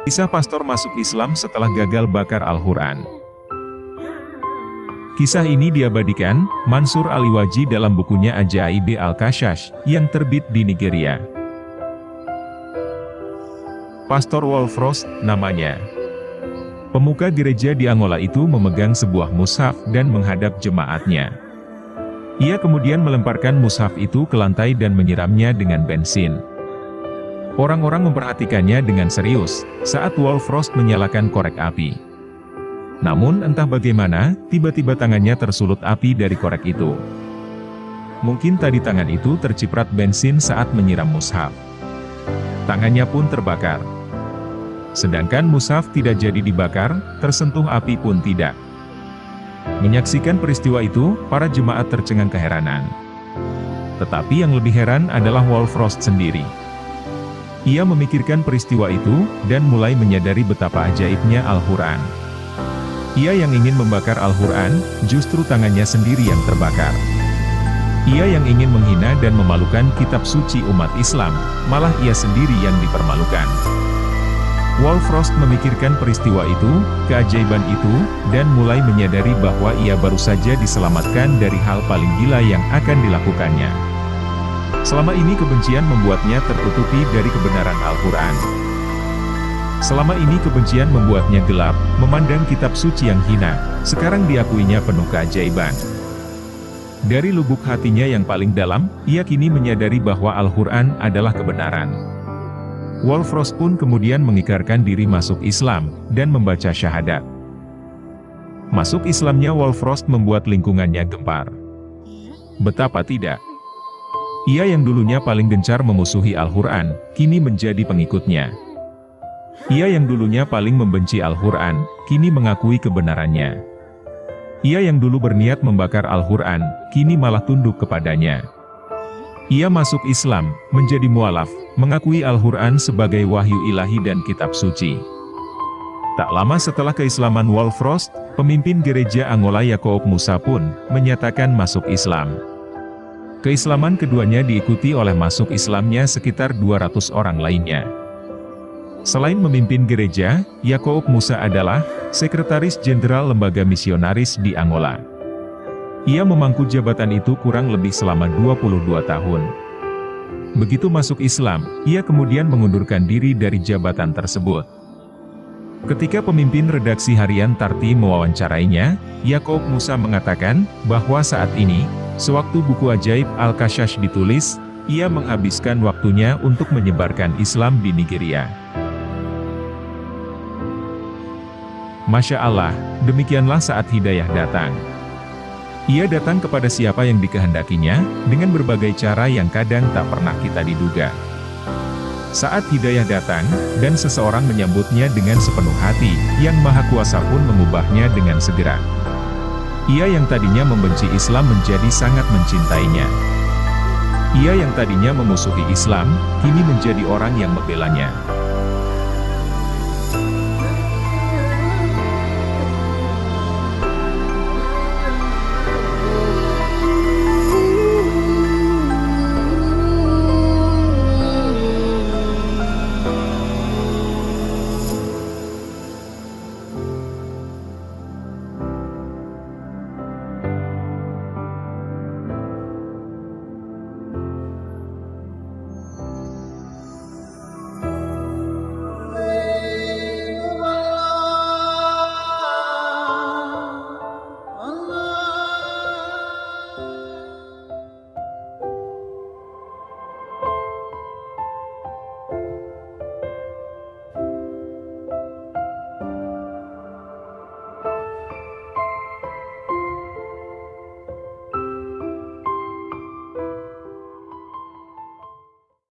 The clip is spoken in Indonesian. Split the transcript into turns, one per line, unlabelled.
Kisah pastor masuk Islam setelah gagal bakar Al-Quran. Kisah ini diabadikan Mansur Aliwaji dalam bukunya Ajaib Al-Kashash yang terbit di Nigeria. Pastor Wolfrost namanya. Pemuka gereja di Angola itu memegang sebuah mushaf dan menghadap jemaatnya. Ia kemudian melemparkan mushaf itu ke lantai dan menyiramnya dengan bensin. Orang-orang memperhatikannya dengan serius saat Wolfrost menyalakan korek api. Namun entah bagaimana, tiba-tiba tangannya tersulut api dari korek itu. Mungkin tadi tangan itu terciprat bensin saat menyiram mushaf. Tangannya pun terbakar. Sedangkan mushaf tidak jadi dibakar, tersentuh api pun tidak. Menyaksikan peristiwa itu, para jemaat tercengang keheranan. Tetapi yang lebih heran adalah Wolfrost sendiri. Ia memikirkan peristiwa itu, dan mulai menyadari betapa ajaibnya Al-Quran. Ia yang ingin membakar Al-Quran, justru tangannya sendiri yang terbakar. Ia yang ingin menghina dan memalukan kitab suci umat Islam, malah ia sendiri yang dipermalukan. Wolfrost memikirkan peristiwa itu, keajaiban itu, dan mulai menyadari bahwa ia baru saja diselamatkan dari hal paling gila yang akan dilakukannya. Selama ini kebencian membuatnya tertutupi dari kebenaran Al-Quran. Selama ini kebencian membuatnya gelap, memandang kitab suci yang hina, sekarang diakuinya penuh keajaiban. Dari lubuk hatinya yang paling dalam, ia kini menyadari bahwa Al-Quran adalah kebenaran. Wolfrost pun kemudian mengikrarkan diri masuk Islam, dan membaca syahadat. Masuk Islamnya Wolfrost membuat lingkungannya gempar. Betapa tidak? Ia yang dulunya paling gencar memusuhi Al-Quran, kini menjadi pengikutnya. Ia yang dulunya paling membenci Al-Quran, kini mengakui kebenarannya. Ia yang dulu berniat membakar Al-Quran, kini malah tunduk kepadanya. Ia masuk Islam, menjadi mualaf, mengakui Al-Quran sebagai wahyu ilahi dan kitab suci. Tak lama setelah keislaman Wolfrost, pemimpin gereja Angola Yakoub Musa pun menyatakan masuk Islam. Keislaman keduanya diikuti oleh masuk Islamnya sekitar 200 orang lainnya. Selain memimpin gereja, Yakoub Musa adalah Sekretaris Jenderal Lembaga Misionaris di Angola. Ia memangku jabatan itu kurang lebih selama 22 tahun. Begitu masuk Islam, ia kemudian mengundurkan diri dari jabatan tersebut. Ketika pemimpin redaksi harian Tarti mewawancarainya, Yakoub Musa mengatakan bahwa saat ini, sewaktu buku Ajaib Al-Kashash ditulis, ia menghabiskan waktunya untuk menyebarkan Islam di Nigeria. Masya Allah, demikianlah saat hidayah datang. Ia datang kepada siapa yang dikehendakinya, dengan berbagai cara yang kadang tak pernah kita diduga. Saat hidayah datang, dan seseorang menyambutnya dengan sepenuh hati, Yang Maha Kuasa pun mengubahnya dengan segera. Ia yang tadinya membenci Islam menjadi sangat mencintainya. Ia yang tadinya memusuhi Islam, kini menjadi orang yang membelanya.